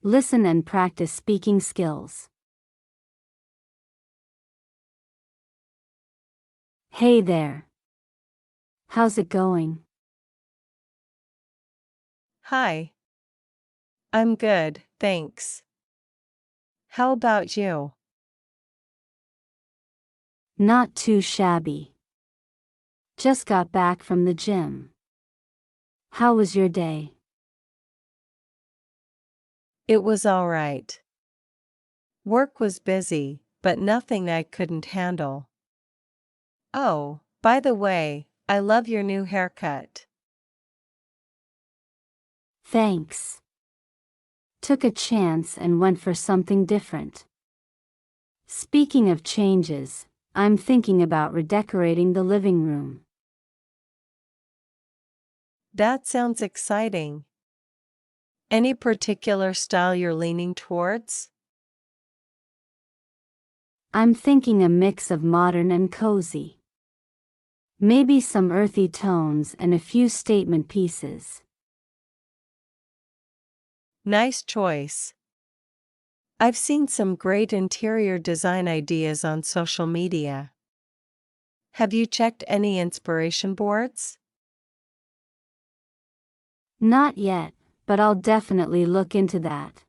Listen and practice speaking skills. Hey there. How's it going? Hi. I'm good, thanks. How about you? Not too shabby. Just got back from the gym. How was your day? It was all right. Work was busy, but nothing I couldn't handle. Oh, by the way, I love your new haircut. Thanks. Took a chance and went for something different. Speaking of changes, I'm thinking about redecorating the living room. That sounds exciting. Any particular style you're leaning towards? I'm thinking a mix of modern and cozy. Maybe some earthy tones and a few statement pieces. Nice choice. I've seen some great interior design ideas on social media. Have you checked any inspiration boards? Not yet, but I'll definitely look into that.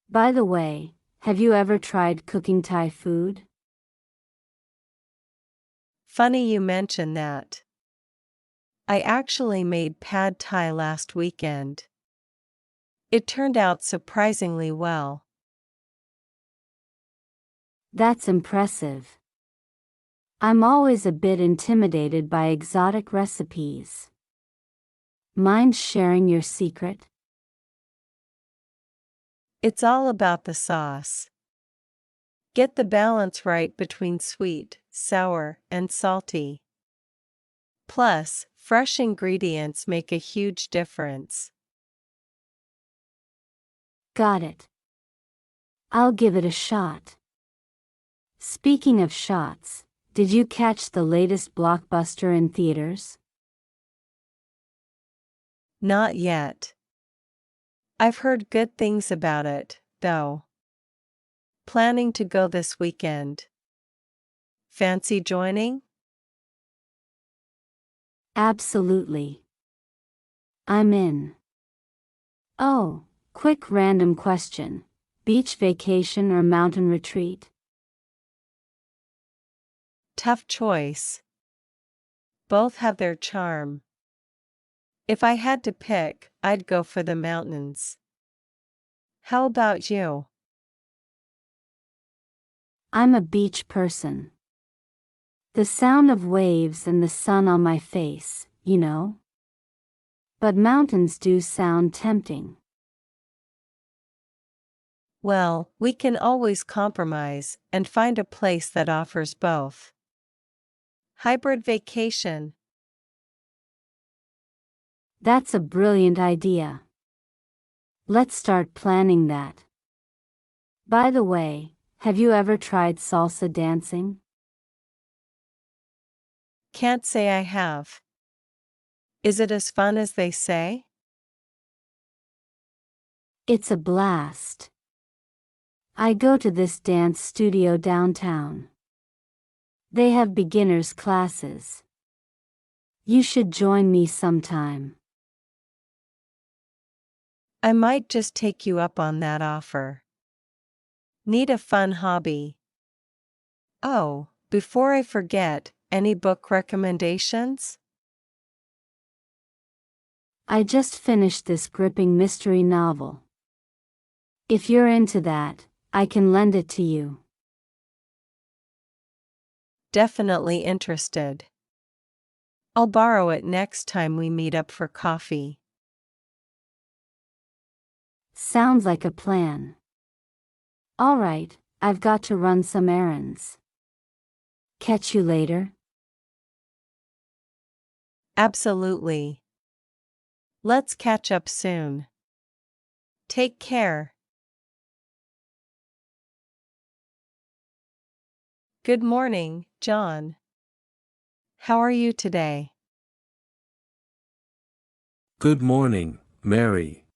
By the way, have you ever tried cooking Thai food? Funny you mention that. I actually made pad thai last weekend. It turned out surprisingly well. That's impressive. I'm always a bit intimidated by exotic recipes. Mind sharing your secret? It's all about the sauce. Get the balance right between sweet, sour, and salty. Plus, fresh ingredients make a huge difference. Got it. I'll give it a shot. Speaking of shots, did you catch the latest blockbuster in theaters? Not yet. I've heard good things about it, though. Planning to go this weekend. Fancy joining? Absolutely. I'm in. Oh, quick random question. Beach vacation or mountain retreat? Tough choice. Both have their charm. If I had to pick, I'd go for the mountains. How about you? I'm a beach person. The sound of waves and the sun on my face, you know? But mountains do sound tempting. Well, we can always compromise and find a place that offers both. Hybrid vacation. That's a brilliant idea. Let's start planning that. By the way, have you ever tried salsa dancing? Can't say I have. Is it as fun as they say? It's a blast. I go to this dance studio downtown. They have beginners classes. You should join me sometime. I might just take you up on that offer. Need a fun hobby. Oh, before I forget, any book recommendations? I just finished this gripping mystery novel. If you're into that, I can lend it to you. Definitely interested. I'll borrow it next time we meet up for coffee. Sounds like a plan. All right, I've got to run some errands. Catch you later. Absolutely. Let's catch up soon. Take care. Good morning, John. How are you today? Good morning, Mary.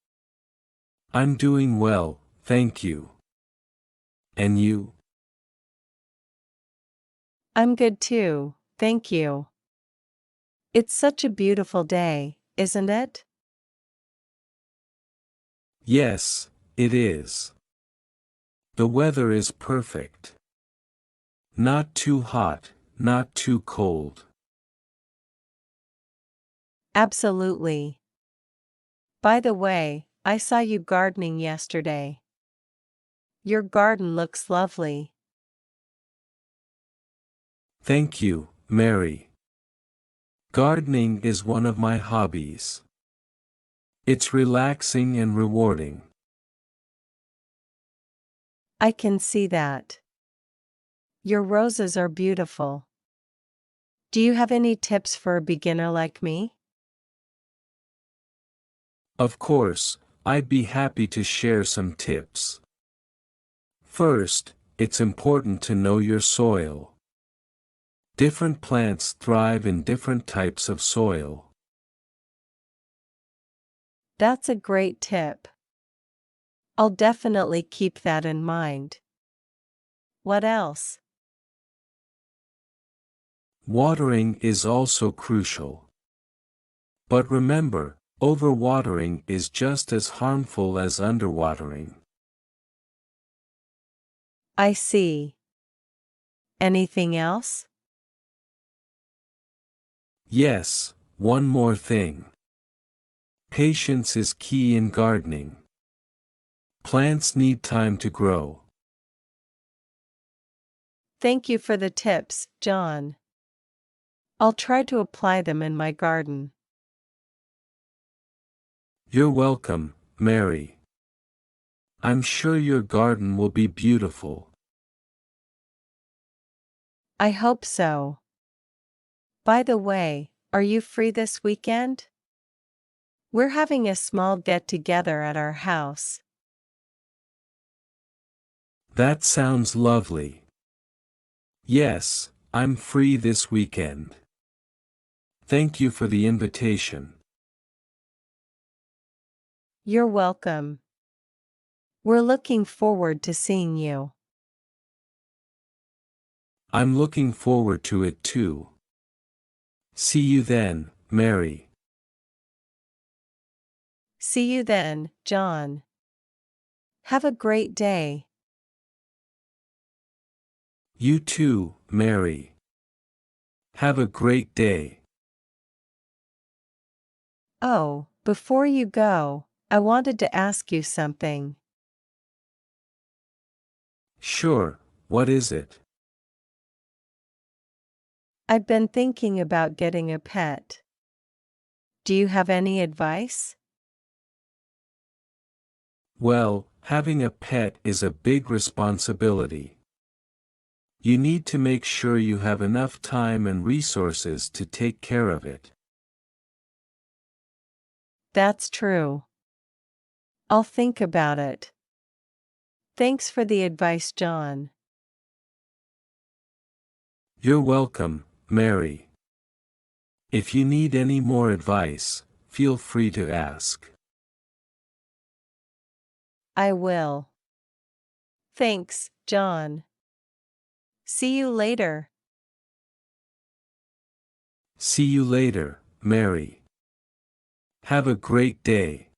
I'm doing well, thank you. And you? I'm good too, thank you. It's such a beautiful day, isn't it? Yes, it is. The weather is perfect. Not too hot, not too cold. Absolutely. By the way, I saw you gardening yesterday. Your garden looks lovely. Thank you, Mary. Gardening is one of my hobbies. It's relaxing and rewarding. I can see that. Your roses are beautiful. Do you have any tips for a beginner like me? Of course, I'd be happy to share some tips. First, it's important to know your soil. Different plants thrive in different types of soil. That's a great tip. I'll definitely keep that in mind. What else? Watering is also crucial. But remember, overwatering is just as harmful as underwatering. I see. Anything else? Yes, one more thing. Patience is key in gardening. Plants need time to grow. Thank you for the tips, John. I'll try to apply them in my garden. You're welcome, Mary. I'm sure your garden will be beautiful. I hope so. By the way, are you free this weekend? We're having a small get-together at our house. That sounds lovely. Yes, I'm free this weekend. Thank you for the invitation. You're welcome. We're looking forward to seeing you. I'm looking forward to it too. See you then, Mary. See you then, John. Have a great day. You too, Mary. Have a great day. Oh, before you go, I wanted to ask you something. Sure, what is it? I've been thinking about getting a pet. Do you have any advice? Well, having a pet is a big responsibility. You need to make sure you have enough time and resources to take care of it. That's true. I'll think about it. Thanks for the advice, John. You're welcome, Mary. If you need any more advice, feel free to ask. I will. Thanks, John. See you later. See you later, Mary. Have a great day.